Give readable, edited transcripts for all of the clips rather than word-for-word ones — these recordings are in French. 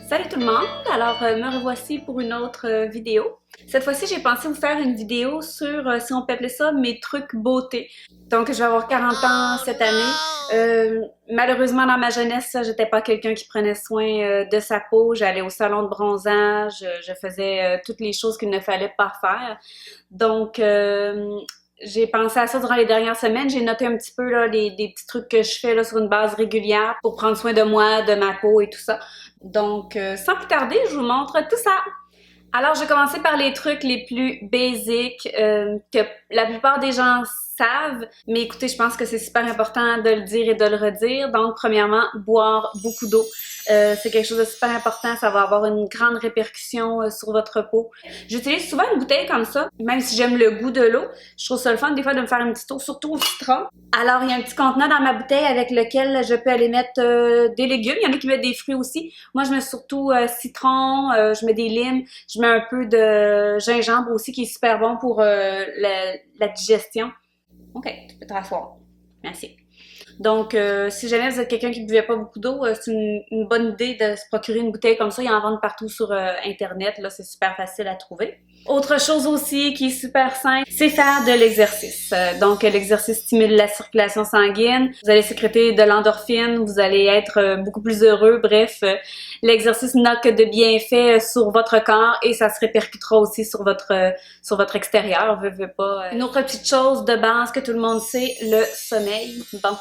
Salut tout le monde! Alors, me revoici pour une autre vidéo. Cette fois-ci, j'ai pensé vous faire une vidéo sur, si on peut appeler ça, mes trucs beauté. Donc, je vais avoir 40 ans cette année. Malheureusement, dans ma jeunesse, j'étais pas quelqu'un qui prenait soin de sa peau. J'allais au salon de bronzage, je faisais toutes les choses qu'il ne fallait pas faire. Donc, j'ai pensé à ça durant les dernières semaines. J'ai noté un petit peu là, des petits trucs que je fais là, sur une base régulière pour prendre soin de moi, de ma peau et tout ça. Donc, sans plus tarder, je vous montre tout ça. Alors, je vais commencer par les trucs les plus basiques que la plupart des gens savent, mais écoutez, je pense que c'est super important de le dire et de le redire. Donc, premièrement, boire beaucoup d'eau. C'est quelque chose de super important, ça va avoir une grande répercussion sur votre peau. J'utilise souvent une bouteille comme ça, même si j'aime le goût de l'eau. Je trouve ça le fun des fois de me faire une petite eau, surtout au citron. Alors, il y a un petit contenant dans ma bouteille avec lequel je peux aller mettre des légumes. Il y en a qui mettent des fruits aussi. Moi, je mets surtout citron, je mets des limes, je mets un peu de gingembre aussi qui est super bon pour la digestion. OK, tu peux te rasseoir. Merci. Donc, si jamais vous êtes quelqu'un qui ne buvait pas beaucoup d'eau, c'est une bonne idée de se procurer une bouteille comme ça. Il y en vend partout sur Internet. Là, c'est super facile à trouver. Autre chose aussi qui est super simple, c'est faire de l'exercice. Donc, l'exercice stimule la circulation sanguine. Vous allez sécréter de l'endorphine. Vous allez être beaucoup plus heureux. Bref, l'exercice n'a que de bienfaits sur votre corps et ça se répercutera aussi sur votre extérieur. Veux pas. Une autre petite chose de base que tout le monde sait, le sommeil. Bon.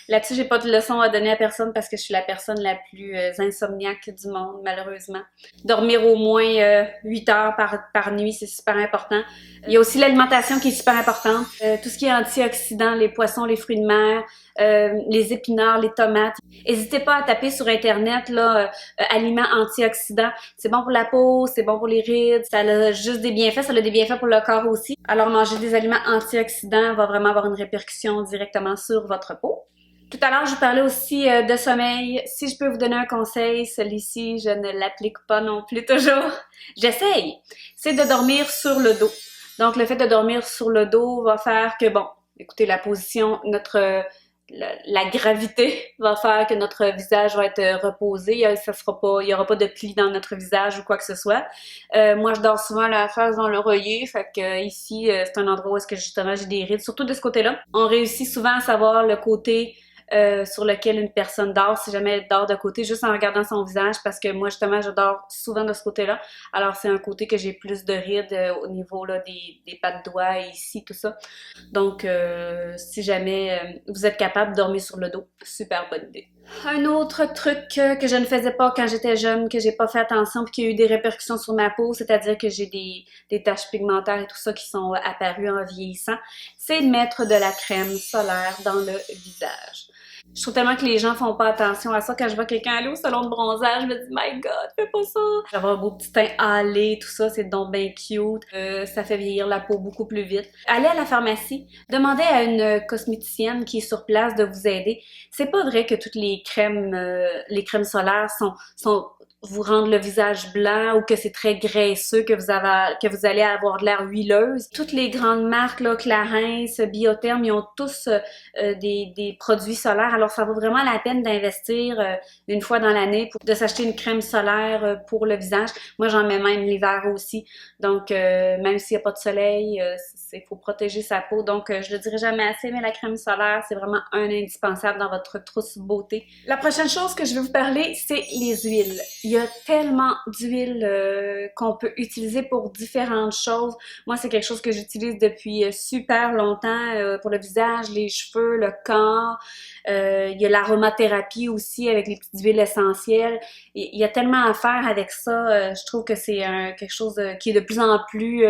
Là-dessus, j'ai pas de leçon à donner à personne parce que je suis la personne la plus insomniaque du monde, malheureusement. Dormir au moins 8 heures par nuit, c'est super important. Il y a aussi l'alimentation qui est super importante. Tout ce qui est antioxydants, les poissons, les fruits de mer, les épinards, les tomates. N'hésitez pas à taper sur Internet, là, aliments antioxydants. C'est bon pour la peau, c'est bon pour les rides, ça a juste des bienfaits, ça a des bienfaits pour le corps aussi. Alors, manger des aliments antioxydants va vraiment avoir une répercussion directement sur votre peau. Tout à l'heure, je vous parlais aussi de sommeil. Si je peux vous donner un conseil, celui-ci, je ne l'applique pas non plus toujours. J'essaye. C'est de dormir sur le dos. Donc, le fait de dormir sur le dos va faire que, bon, écoutez, la position, la gravité va faire que notre visage va être reposé. Il y aura pas de plis dans notre visage ou quoi que ce soit. Moi, je dors souvent la face dans l'oreiller, fait que ici, c'est un endroit où est-ce que justement j'ai des rides, surtout de ce côté-là. On réussit souvent à savoir le côté sur lequel une personne dort, si jamais elle dort de côté, juste en regardant son visage, parce que moi, justement, je dors souvent de ce côté-là. Alors, c'est un côté que j'ai plus de rides au niveau là, des pattes de doigts et ici, tout ça. Donc, si jamais vous êtes capable de dormir sur le dos, super bonne idée. Un autre truc que je ne faisais pas quand j'étais jeune, que j'ai pas fait attention puis qui a eu des répercussions sur ma peau, c'est-à-dire que j'ai des taches pigmentaires et tout ça qui sont apparues en vieillissant, c'est de mettre de la crème solaire dans le visage. Je trouve tellement que les gens font pas attention à ça. Quand je vois quelqu'un aller au salon de bronzage, je me dis My God, fais pas ça! Avoir un beau petit teint hâlé, tout ça, c'est donc bien cute. Ça fait vieillir la peau beaucoup plus vite. Allez à la pharmacie, demandez à une cosméticienne qui est sur place de vous aider. C'est pas vrai que toutes les crèmes solaires sont vous rendre le visage blanc ou que c'est très graisseux, que vous allez avoir de l'air huileuse. Toutes les grandes marques, là, Clarins, Biotherm, ils ont tous des produits solaires. Alors, ça vaut vraiment la peine d'investir une fois dans l'année de s'acheter une crème solaire pour le visage. Moi, j'en mets même l'hiver aussi. Donc, même s'il n'y a pas de soleil, il faut protéger sa peau. Donc, je le dirai jamais assez, mais la crème solaire, c'est vraiment un indispensable dans votre trousse beauté. La prochaine chose que je vais vous parler, c'est les huiles. Il y a tellement d'huiles qu'on peut utiliser pour différentes choses. Moi, c'est quelque chose que j'utilise depuis super longtemps pour le visage, les cheveux, le corps. Il y a l'aromathérapie aussi avec les petites huiles essentielles. Il y a tellement à faire avec ça. Je trouve que c'est quelque chose qui est de plus en plus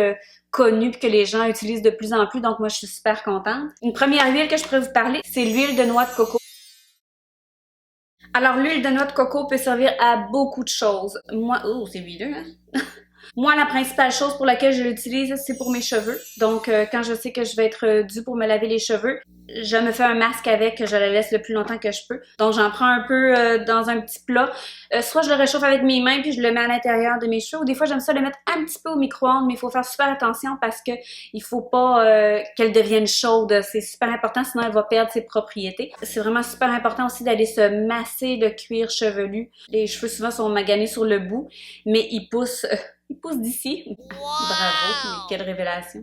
connu et que les gens utilisent de plus en plus. Donc, moi, je suis super contente. Une première huile que je pourrais vous parler, c'est l'huile de noix de coco. Alors, l'huile de noix de coco peut servir à beaucoup de choses. Moi, oh, c'est huileux, hein? Moi, la principale chose pour laquelle je l'utilise, c'est pour mes cheveux. Donc, quand je sais que je vais être due pour me laver les cheveux, je me fais un masque avec, je le laisse le plus longtemps que je peux. Donc, j'en prends un peu dans un petit plat. Soit je le réchauffe avec mes mains puis je le mets à l'intérieur de mes cheveux. Ou des fois, j'aime ça le mettre un petit peu au micro-ondes, mais il faut faire super attention parce que il faut pas qu'elle devienne chaude. C'est super important, sinon elle va perdre ses propriétés. C'est vraiment super important aussi d'aller se masser le cuir chevelu. Les cheveux souvent sont maganés sur le bout, mais ils poussent d'ici. Bravo, mais quelle révélation.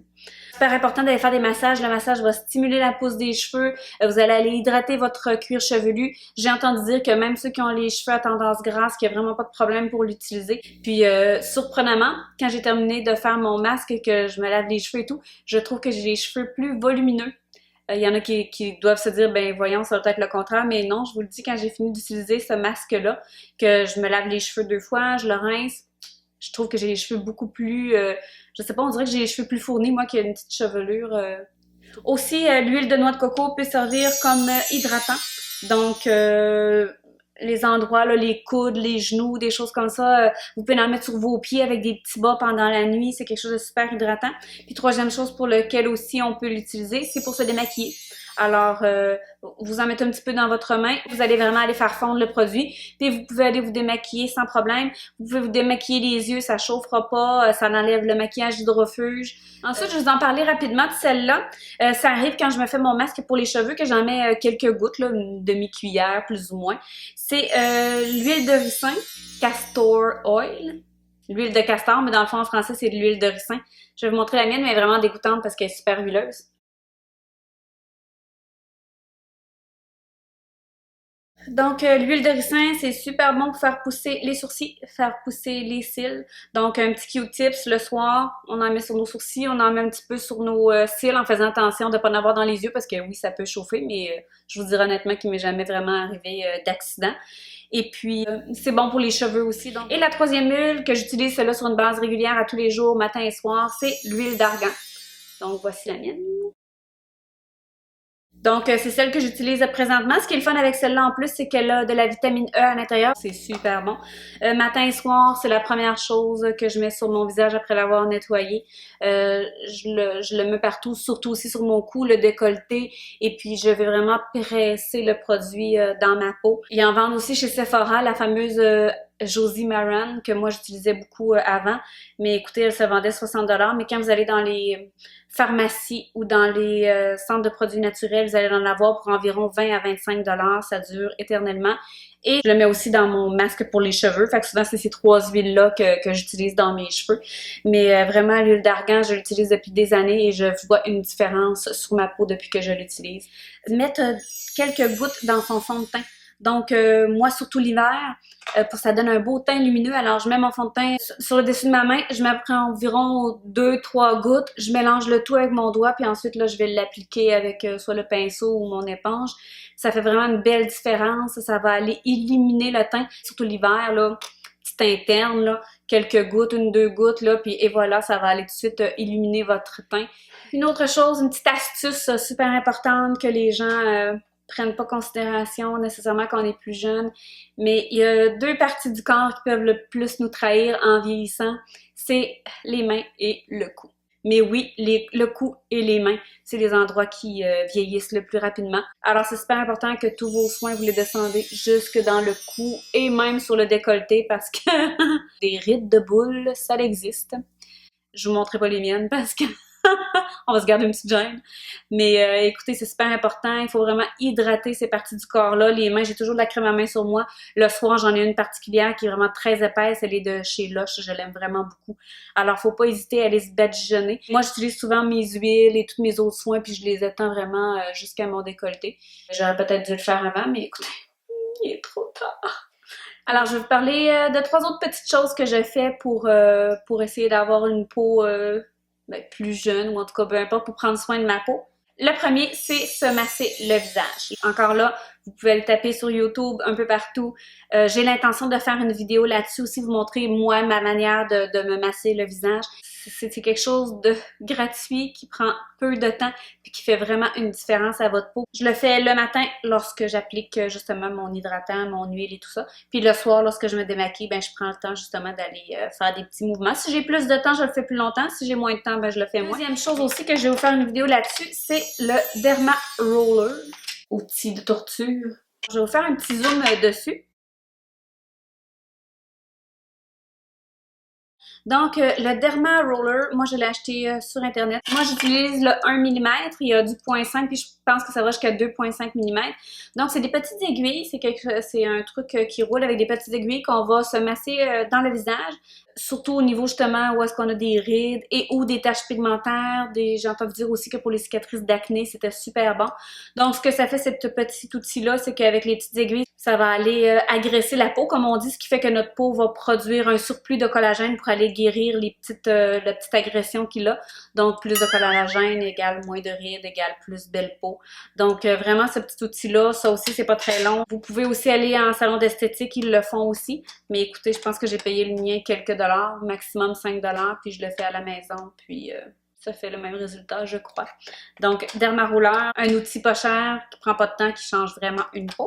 Super important d'aller faire des massages. Le massage va stimuler la pousse des cheveux. Vous allez aller hydrater votre cuir chevelu. J'ai entendu dire que même ceux qui ont les cheveux à tendance grasse, qu'il n'y a vraiment pas de problème pour l'utiliser. Puis, surprenamment, quand j'ai terminé de faire mon masque et que je me lave les cheveux et tout, je trouve que j'ai les cheveux plus volumineux. Il y en a qui doivent se dire, ben voyons, ça doit être le contraire, mais non, je vous le dis, quand j'ai fini d'utiliser ce masque-là, que je me lave les cheveux 2 fois, je le rince, je trouve que j'ai les cheveux beaucoup plus, je sais pas, on dirait que j'ai les cheveux plus fournis, moi qui ai une petite chevelure. Aussi, l'huile de noix de coco peut servir comme hydratant. Donc, les endroits, là, les coudes, les genoux, des choses comme ça, vous pouvez en mettre sur vos pieds avec des petits bas pendant la nuit. C'est quelque chose de super hydratant. Puis troisième chose pour lequel aussi on peut l'utiliser, c'est pour se démaquiller. Alors, vous en mettez un petit peu dans votre main, vous allez vraiment aller faire fondre le produit, puis vous pouvez aller vous démaquiller sans problème. Vous pouvez vous démaquiller les yeux, ça chauffera pas, ça enlève le maquillage d'hydrofuge. Ensuite, je vais vous en parler rapidement de celle-là. Ça arrive quand je me fais mon masque pour les cheveux que j'en mets quelques gouttes, là, une demi-cuillère plus ou moins. C'est l'huile de ricin, castor oil. L'huile de castor, mais dans le fond en français c'est de l'huile de ricin. Je vais vous montrer la mienne, mais elle est vraiment dégoûtante parce qu'elle est super huileuse. Donc, l'huile de ricin, c'est super bon pour faire pousser les sourcils, faire pousser les cils. Donc, un petit Q-tips le soir, on en met sur nos sourcils, on en met un petit peu sur nos cils en faisant attention de ne pas en avoir dans les yeux parce que oui, ça peut chauffer, mais je vous dirais honnêtement qu'il m'est jamais vraiment arrivé d'accident. Et puis, c'est bon pour les cheveux aussi. Donc. Et la troisième huile que j'utilise, celle-là sur une base régulière à tous les jours, matin et soir, c'est l'huile d'argan. Donc, voici la mienne. Donc, c'est celle que j'utilise présentement. Ce qui est le fun avec celle-là en plus, c'est qu'elle a de la vitamine E à l'intérieur. C'est super bon. Matin et soir, c'est la première chose que je mets sur mon visage après l'avoir nettoyé. Je le mets partout, surtout aussi sur mon cou, le décolleté. Et puis, je vais vraiment presser le produit dans ma peau. Ils en vendent aussi chez Sephora, la fameuse Josie Maran, que moi j'utilisais beaucoup avant. Mais écoutez, elle se vendait 60$. Mais quand vous allez dans les pharmacies ou dans les centres de produits naturels, vous allez en avoir pour environ 20 à 25$. Ça dure éternellement. Et je le mets aussi dans mon masque pour les cheveux. Fait que souvent, c'est ces 3 huiles-là que j'utilise dans mes cheveux. Mais vraiment, l'huile d'argan, je l'utilise depuis des années et je vois une différence sur ma peau depuis que je l'utilise. Mettre quelques gouttes dans son fond de teint. Donc, moi, surtout l'hiver, pour ça donne un beau teint lumineux. Alors, je mets mon fond de teint sur le dessus de ma main. Je m'apprends environ 2-3 gouttes. Je mélange le tout avec mon doigt. Puis ensuite, là, je vais l'appliquer avec soit le pinceau ou mon éponge. Ça fait vraiment une belle différence. Ça va aller illuminer le teint. Surtout l'hiver, là, petit teint terne, là. Quelques gouttes, 1-2 gouttes, là. Puis, et voilà, ça va aller tout de suite illuminer votre teint. Une autre chose, une petite astuce super importante que les gens prennent pas considération nécessairement quand on est plus jeune, mais il y a 2 parties du corps qui peuvent le plus nous trahir en vieillissant, c'est les mains et le cou. Mais oui, le cou et les mains, c'est les endroits qui vieillissent le plus rapidement. Alors c'est super important que tous vos soins, vous les descendez jusque dans le cou et même sur le décolleté parce que des rides de boules, ça existe. Je vous montrerai pas les miennes parce que on va se garder une petite gêne. Mais écoutez, c'est super important. Il faut vraiment hydrater ces parties du corps-là. Les mains, j'ai toujours de la crème à main sur moi. Le soir, j'en ai une particulière qui est vraiment très épaisse. Elle est de chez Lush. Je l'aime vraiment beaucoup. Alors, faut pas hésiter à aller se badigeonner. Moi, j'utilise souvent mes huiles et tous mes autres soins, puis je les étends vraiment jusqu'à mon décolleté. J'aurais peut-être dû le faire avant, mais écoutez, il est trop tard. Alors, je vais vous parler de 3 autres petites choses que je fais pour essayer d'avoir une peau plus jeune ou en tout cas peu importe pour prendre soin de ma peau. Le premier, c'est se masser le visage. Encore là, vous pouvez le taper sur YouTube un peu partout. J'ai l'intention de faire une vidéo là-dessus aussi, vous montrer moi ma manière de me masser le visage. c'est quelque chose de gratuit qui prend peu de temps puis qui fait vraiment une différence à votre peau. Je le fais le matin lorsque j'applique justement mon hydratant, mon huile et tout ça. Puis le soir, lorsque je me démaquille, ben je prends le temps justement d'aller faire des petits mouvements. Si j'ai plus de temps, je le fais plus longtemps. Si j'ai moins de temps, ben je le fais moins. Deuxième chose aussi que je vais vous faire une vidéo là-dessus, c'est le Derma Roller, outil de torture. Je vais vous faire un petit zoom dessus. Donc, le Derma Roller, moi je l'ai acheté sur Internet. Moi j'utilise le 1 mm, il y a du 0.5 puis je pense que ça va jusqu'à 2,5 mm. Donc c'est des petites aiguilles, c'est un truc qui roule avec des petites aiguilles qu'on va se masser dans le visage. Surtout au niveau justement où est-ce qu'on a des rides et ou des taches pigmentaires. J'ai entendu dire aussi que pour les cicatrices d'acné, c'était super bon. Donc ce que ça fait, ce petit outil-là, c'est qu'avec les petites aiguilles, ça va aller agresser la peau, comme on dit, ce qui fait que notre peau va produire un surplus de collagène pour aller guérir la petite agression qu'il a. Donc plus de collagène égale moins de rides, égale plus belle peau. Donc vraiment ce petit outil-là, ça aussi c'est pas très long. Vous pouvez aussi aller en salon d'esthétique, ils le font aussi. Mais écoutez, je pense que j'ai payé le mien quelques dollars, maximum 5 $, puis je le fais à la maison, puis ça fait le même résultat, je crois. Donc, Derma Roller, un outil pas cher, qui prend pas de temps, qui change vraiment une peau.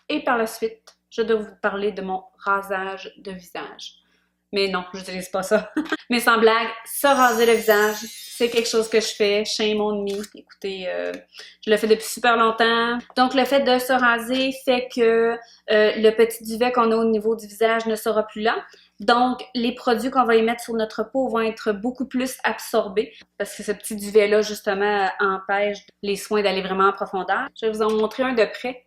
Et par la suite, je dois vous parler de mon rasage de visage. Mais non, je n'utilise pas ça. Mais sans blague, se raser le visage, c'est quelque chose que je fais, shame on me. Écoutez, je le fais depuis super longtemps. Donc, le fait de se raser fait que le petit duvet qu'on a au niveau du visage ne sera plus là. Donc, les produits qu'on va y mettre sur notre peau vont être beaucoup plus absorbés parce que ce petit duvet-là, justement, empêche les soins d'aller vraiment en profondeur. Je vais vous en montrer un de près.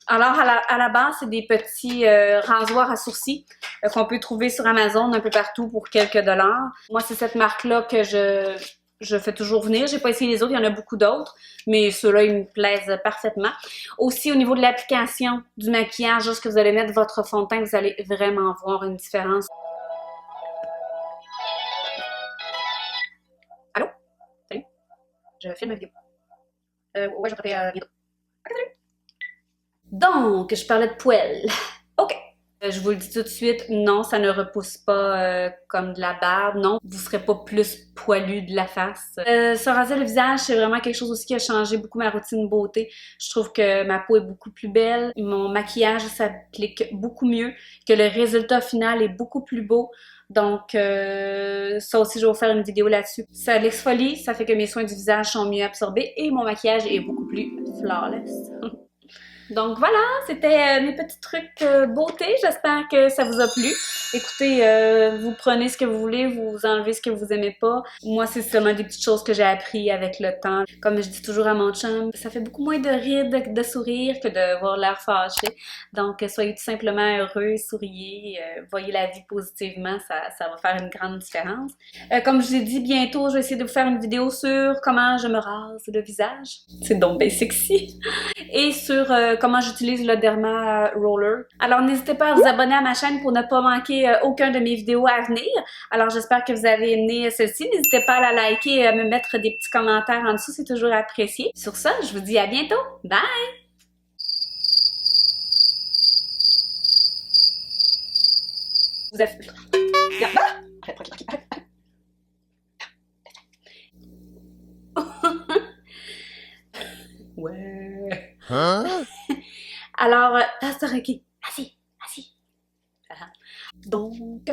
Alors, à la base, c'est des petits rasoirs à sourcils qu'on peut trouver sur Amazon un peu partout pour quelques dollars. Moi, c'est cette marque-là que je fais toujours venir. J'ai pas essayé les autres, il y en a beaucoup d'autres, mais ceux-là, ils me plaisent parfaitement. Aussi, au niveau de l'application du maquillage, lorsque vous allez mettre votre fond de teint, vous allez vraiment voir une différence. Allô? Salut? Je filme ma vidéo. Ouais, je vais taper vidéo. Ok, salut! Donc, je parlais de poêle. OK. Je vous le dis tout de suite, non, ça ne repousse pas comme de la barbe, non. Vous serez pas plus poilu de la face. Se raser le visage, c'est vraiment quelque chose aussi qui a changé beaucoup ma routine beauté. Je trouve que ma peau est beaucoup plus belle, mon maquillage s'applique beaucoup mieux, que le résultat final est beaucoup plus beau. Donc, ça aussi, je vais vous faire une vidéo là-dessus. Ça l'exfolie, ça fait que mes soins du visage sont mieux absorbés et mon maquillage est beaucoup plus flawless. Donc voilà, c'était mes petits trucs beauté. J'espère que ça vous a plu. Écoutez, vous prenez ce que vous voulez, vous enlevez ce que vous aimez pas. Moi, c'est seulement des petites choses que j'ai appris avec le temps. Comme je dis toujours à mon chum, ça fait beaucoup moins de rides, de sourire que de voir l'air fâché. Donc, soyez tout simplement heureux, souriez, voyez la vie positivement, ça va faire une grande différence. Comme je vous ai dit, bientôt, je vais essayer de vous faire une vidéo sur comment je me rase le visage. C'est donc bien sexy. Et sur comment j'utilise le Derma Roller. Alors n'hésitez pas à vous abonner à ma chaîne pour ne pas manquer aucun de mes vidéos à venir. Alors j'espère que vous avez aimé celle-ci. N'hésitez pas à la liker et à me mettre des petits commentaires en dessous, c'est toujours apprécié. Sur ça, je vous dis à bientôt. Bye! Vous avez... Ouais. Hein? Alors, ok, assis. Donc,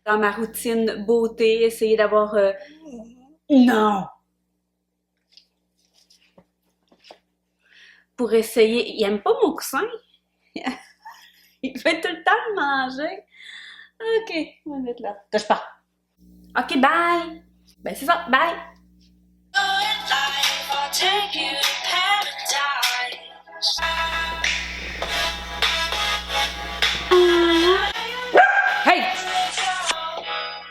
dans ma routine beauté, essayer d'avoir... Non! Pour essayer... Il aime pas mon coussin? Il fait tout le temps le manger. Ok, on va mettre là. Touche pas. Ok, bye! Ben c'est ça, bye! Take you to paradise.